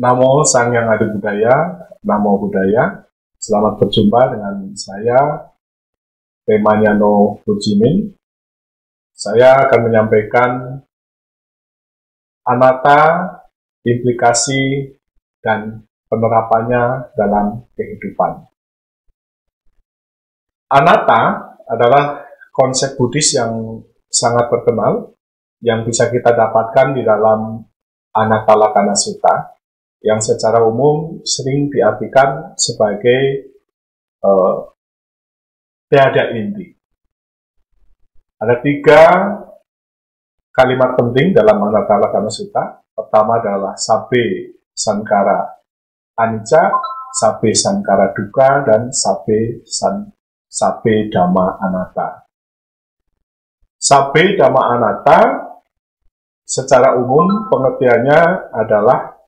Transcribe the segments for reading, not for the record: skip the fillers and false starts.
Namo Sang Yang Adi Budaya, Namo Buddhaya. Selamat berjumpa dengan saya, Temanyano Bujimin. Saya akan menyampaikan anatta, implikasi, dan penerapannya dalam kehidupan. Anatta adalah konsep Buddhis yang sangat terkenal, yang bisa kita dapatkan di dalam Anattalakkhana Sutta, yang secara umum sering diartikan sebagai tiada inti. Ada 3 kalimat penting dalam Anattalakkhana Sutta. Pertama adalah Sabbe Sankara Anicca, Sabbe Sankara Dukkha, dan Sabbe Dhamma Anatta. Sabbe Dhamma Anatta secara umum pengertiannya adalah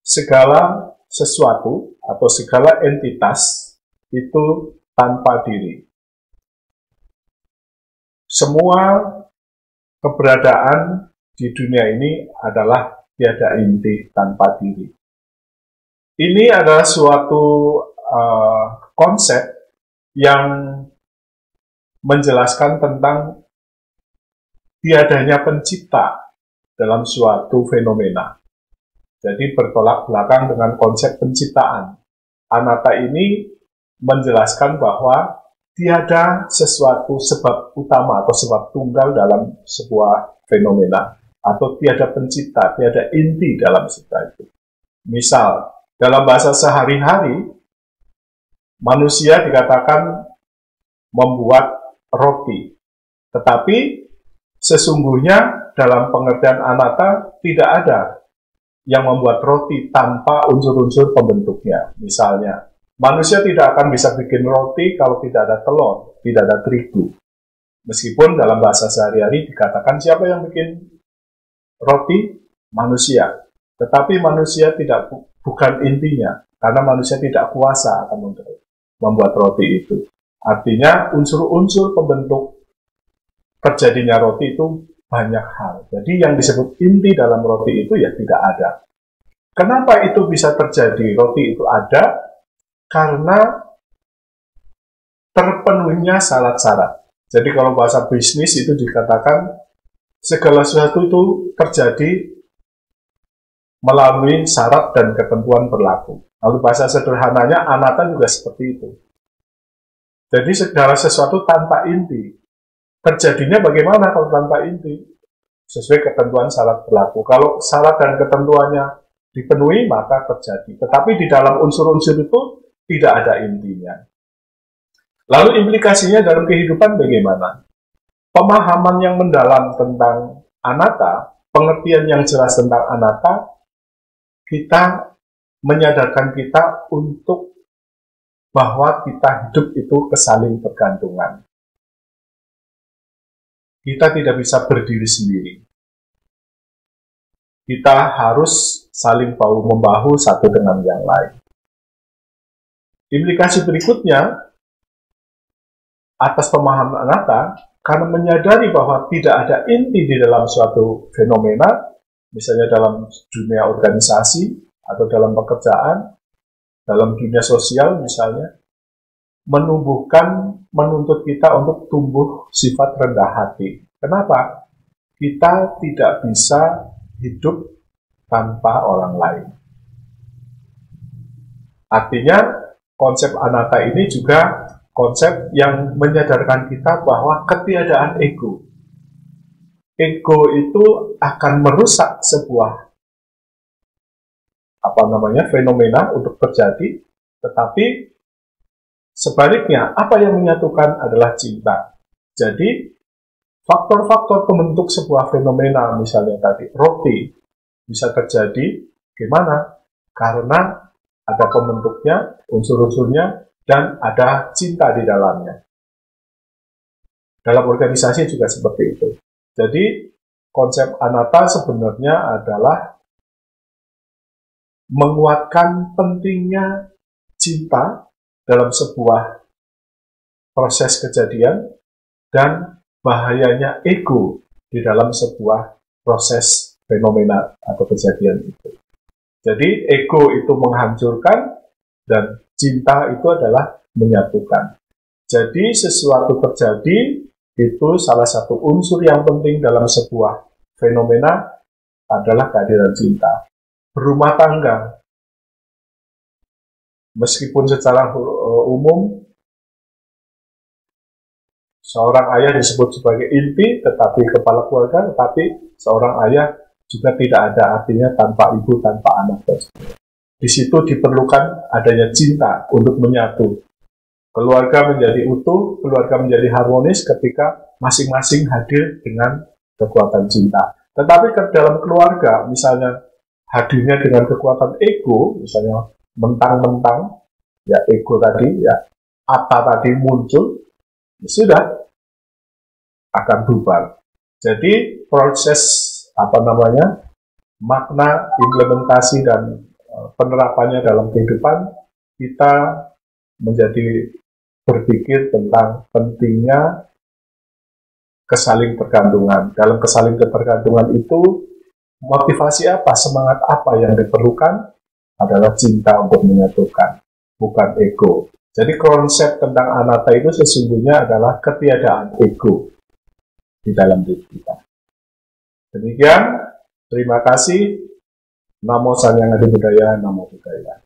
segala sesuatu atau segala entitas itu tanpa diri. Semua keberadaan di dunia ini adalah tiada inti, tanpa diri. Ini adalah suatu konsep yang menjelaskan tentang tiadanya pencipta dalam suatu fenomena. Jadi bertolak belakang dengan konsep penciptaan. Anatta ini menjelaskan bahwa tiada sesuatu sebab utama atau sebab tunggal dalam sebuah fenomena, atau tiada pencipta, tiada inti dalam cipta itu. Misal, dalam bahasa sehari-hari, manusia dikatakan membuat roti. Tetapi sesungguhnya dalam pengertian anatta tidak ada yang membuat roti tanpa unsur-unsur pembentuknya. Misalnya, manusia tidak akan bisa bikin roti kalau tidak ada telur, tidak ada terigu. Meskipun dalam bahasa sehari-hari dikatakan siapa yang bikin roti? Manusia. Tetapi manusia bukan intinya, karena manusia tidak kuasa akan membuat roti itu. Artinya unsur-unsur pembentuk terjadinya roti itu banyak hal. Jadi yang disebut inti dalam roti itu ya tidak ada. Kenapa itu bisa terjadi? Roti itu ada karena terpenuhinya syarat-syarat. Jadi kalau bahasa bisnis itu dikatakan segala sesuatu itu terjadi melalui syarat dan ketentuan berlaku. Lalu bahasa sederhananya anatta juga seperti itu. Jadi segala sesuatu tanpa inti. Terjadinya bagaimana kalau tanpa inti? Sesuai ketentuan syarat berlaku. Kalau syarat dan ketentuannya dipenuhi, maka terjadi. Tetapi di dalam unsur-unsur itu tidak ada intinya. Lalu implikasinya dalam kehidupan bagaimana? Pemahaman yang mendalam tentang anatta, pengertian yang jelas tentang anatta, kita menyadarkan kita untuk bahwa kita hidup itu kesaling bergantungan. Kita tidak bisa berdiri sendiri. Kita harus saling bahu-membahu satu dengan yang lain. Implikasi berikutnya, atas pemahaman anatta, karena menyadari bahwa tidak ada inti di dalam suatu fenomena, misalnya dalam dunia organisasi, atau dalam pekerjaan, dalam dunia sosial misalnya, menuntut kita untuk tumbuh sifat rendah hati. Kenapa? Kita tidak bisa hidup tanpa orang lain. Artinya, konsep anatta ini juga konsep yang menyadarkan kita bahwa ketiadaan ego. Ego itu akan merusak sebuah fenomena untuk terjadi, tetapi sebaliknya, apa yang menyatukan adalah cinta. Jadi, faktor-faktor pembentuk sebuah fenomena, misalnya tadi, roti, bisa terjadi gimana? Karena ada pembentuknya, unsur-unsurnya, dan ada cinta di dalamnya. Dalam organisasi juga seperti itu. Jadi, konsep anatta sebenarnya adalah menguatkan pentingnya cinta dalam sebuah proses kejadian dan bahayanya ego di dalam sebuah proses fenomena atau kejadian itu. Jadi ego itu menghancurkan dan cinta itu adalah menyatukan. Jadi sesuatu terjadi itu salah satu unsur yang penting dalam sebuah fenomena adalah kehadiran cinta. Berumah tangga, meskipun secara umum seorang ayah disebut sebagai inti, tetapi kepala keluarga, tetapi seorang ayah juga tidak ada artinya tanpa ibu, tanpa anak. Di situ diperlukan adanya cinta untuk menyatu. Keluarga menjadi utuh, keluarga menjadi harmonis ketika masing-masing hadir dengan kekuatan cinta. Tetapi ke dalam keluarga, misalnya hadirnya dengan kekuatan ego, misalnya mentang-mentang, ya ego tadi, ya apa tadi muncul, ya sudah akan bubar. Jadi proses makna implementasi dan penerapannya dalam kehidupan, kita menjadi berpikir tentang pentingnya kesaling tergantungan. Dalam kesaling tergantungan itu, motivasi apa, semangat apa yang diperlukan adalah cinta untuk menyatukan, bukan ego. Jadi konsep tentang anatta itu sesungguhnya adalah ketiadaan ego di dalam diri kita. Demikian, terima kasih. Namo Sanyang Adi Budaya, Namo Buddhaya.